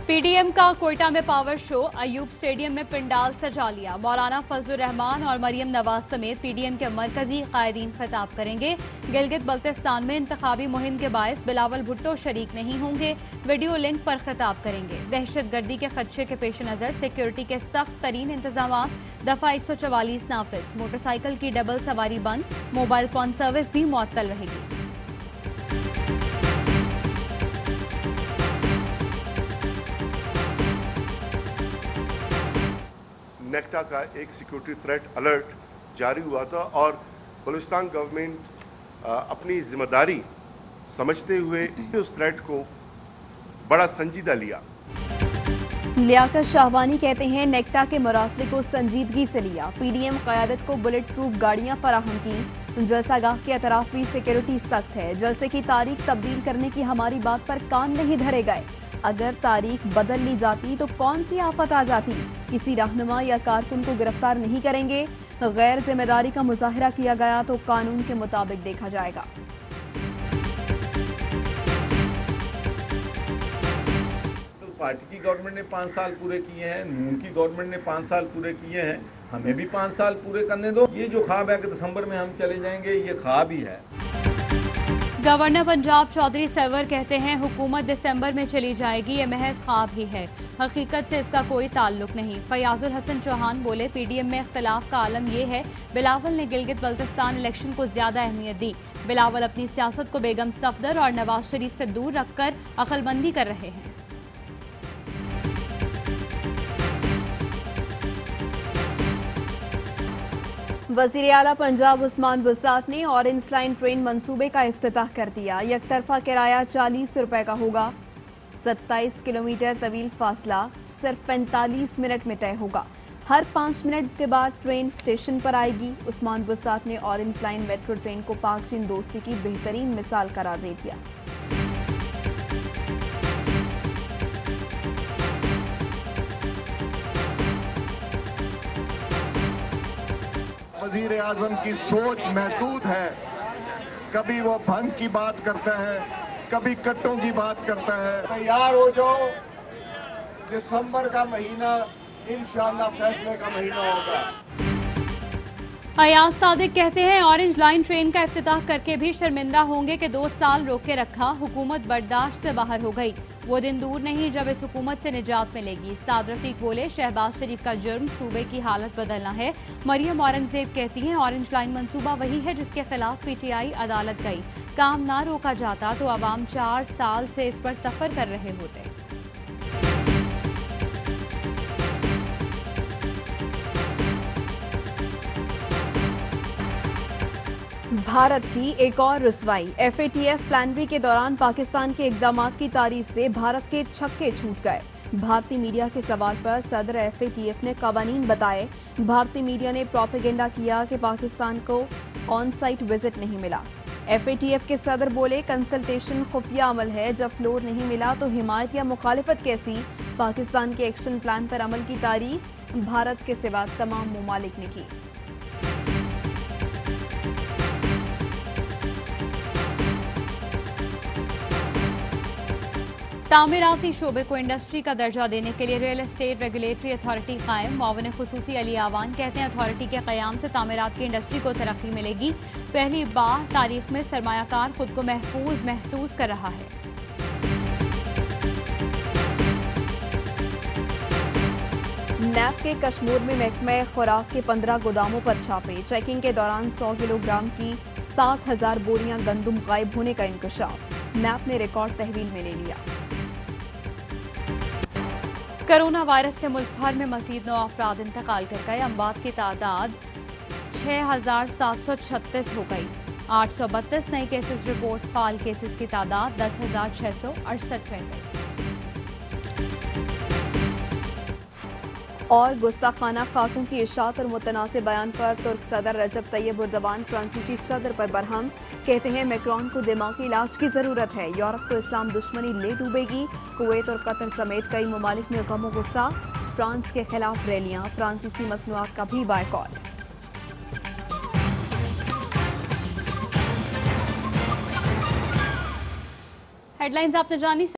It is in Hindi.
पीडीएम का कोयटा में पावर शो, अयूब स्टेडियम में पिंडाल सजा लिया। मौलाना फजलुर रहमान और मरियम नवाज समेत पीडीएम के मरकजी कायदीन खिताब करेंगे। गिलगित बल्तिस्तान में इंतखाबी मुहिम के बायस बिलावल भुट्टो शरीक नहीं होंगे, वीडियो लिंक पर खिताब करेंगे। दहशतगर्दी के खदशे के पेश नज़र सिक्योरिटी के सख्त तरीन इंतजाम, दफा 144 नाफिज। मोटरसाइकिल की डबल सवारी बंद, मोबाइल फोन सर्विस भी मुअत्तल रहेगी। नेक्टा का एक सिक्योरिटी थ्रेट अलर्ट जारी हुआ था और बलूचिस्तान गवर्नमेंट अपनी जिम्मेदारी समझते हुए उस थ्रेट को बड़ा संजीदा लिया। लियाकत शाहवानी कहते हैं नेक्टा के मरासले को संजीदगी से लिया। पीडीएम क़यादत को बुलेट प्रूफ गाड़ियां फराहम की। जलसागाह के अतराफ भी सिक्योरिटी सख्त है। जलसे की तारीख तब्दील करने की हमारी बात पर कान नहीं धरे गए। अगर तारीख बदल ली जाती तो कौन सी आफत आ जाती। किसी रहनुमा या कारकुन को गिरफ्तार नहीं करेंगे। गैर जिम्मेदारी का मुजाहिरा किया गया तो कानून के मुताबिक देखा जाएगा। पार्टी की गवर्नमेंट ने 5 साल पूरे किए हैं, नून की गवर्नमेंट ने 5 साल पूरे किए हैं, हमें भी 5 साल पूरे करने दो। ये जो ख्वाब है कि दिसंबर में हम चले जाएंगे, ये ख्वाब ही है। गवर्नर पंजाब चौधरी सरवर कहते हैं हुकूमत दिसंबर में चली जाएगी, ये महज ख्वाब ही है, हकीकत से इसका कोई ताल्लुक नहीं। फयाजुल हसन चौहान बोले पीडीएम में इख्तिलाफ का आलम ये है, बिलावल ने गिलगित बल्तिस्तान इलेक्शन को ज्यादा अहमियत दी। बिलावल अपनी सियासत को बेगम सफदर और नवाज शरीफ से दूर रखकर अक्लमंदी कर रहे हैं। वज़ीर आला पंजाब उस्मान बुज़दात ने ऑरेंज लाइन ट्रेन मंसूबे का इफ्तिताह कर दिया। यकतरफा किराया 40 रुपए का होगा। 27 किलोमीटर तवील फासला सिर्फ 45 मिनट में तय होगा। हर 5 मिनट के बाद ट्रेन स्टेशन पर आएगी। उस्मान बुज़दात ने ऑरेंज लाइन मेट्रो ट्रेन को पाक चीन दोस्ती की बेहतरीन मिसाल करार दे दिया। वज़ीर आज़म की सोच महदूद है। कभी वो भंग की बात करता है, कभी कट्टों की बात करता है। तैयार हो जाओ, दिसंबर का महीना इंशाअल्लाह फैसले का महीना होगा। अयाज सादिक कहते हैं ऑरेंज लाइन ट्रेन का इफ्तिताह करके भी शर्मिंदा होंगे कि 2 साल रोके रखा, हुकूमत बर्दाश्त से बाहर हो गई। वो दिन दूर नहीं जब इस हुकूमत से निजात मिलेगी। साद रफीक बोले शहबाज शरीफ का जुर्म सूबे की हालत बदलना है। मरियम औरंगजेब कहती हैं ऑरेंज लाइन मंसूबा वही है जिसके खिलाफ पीटीआई अदालत गई। काम ना रोका जाता तो अवाम 4 साल से इस पर सफर कर रहे होते। भारत की एक और रुसवाई। एफएटीएफ प्लानरी के दौरान पाकिस्तान के इकदामात की तारीफ से भारत के छक्के छूट गए। भारतीय मीडिया के सवाल पर सदर एफएटीएफ ने कवानीन बताए। भारतीय मीडिया ने प्रोपेगेंडा किया कि पाकिस्तान को ऑन साइट विजिट नहीं मिला। एफएटीएफ के सदर बोले कंसल्टेशन खुफिया अमल है, जब फ्लोर नहीं मिला तो हिमायत या मुखालिफत कैसी। पाकिस्तान के एक्शन प्लान पर अमल की तारीफ भारत के सिवा तमाम ममालिक ने की। तामीराती शोबे को इंडस्ट्री का दर्जा देने के लिए रियल एस्टेट रेगुलेटरी अथॉरिटी कायम। मुआविन खुसूसी अली आवान कहते हैं अथॉरिटी के क़याम से तामीरात की इंडस्ट्री को तरक्की मिलेगी। पहली बार तारीख में सरमायाकार खुद को महफूज महसूस कर रहा है। नैब के कश्मीर में महकमा खुराक के 15 गोदामों पर छापे। चेकिंग के दौरान 100 किलोग्राम की 60,000 बोरियां गंदुम गायब होने का इंकशाफ। नैब ने रिकॉर्ड तहवील में ले लिया। कोरोना वायरस से मुल्क भर में मजीद 9 अफराद इंतकाल कर गए। अमवात की तादाद 6,736 हो गई। 832 नए केसेस रिपोर्ट। फाल केसेस की तादाद 10,668 रह गई। और गुस्ताखाना खाकों की इशात और मुतनासिब बयान पर तुर्क सदर रजब तैयब उर्दवान फ्रांसीसी सदर पर बरहम। कहते हैं मैक्रोन को दिमागी इलाज की जरूरत है। यूरोप को इस्लाम दुश्मनी ले डूबेगी। कुवैत और कतर समेत कई ममालिक में गम गुस्सा। फ्रांस के खिलाफ रैलियां। फ्रांसीसी मसनूआत का भी बायकॉट। हेडलाइंस आपने जानी।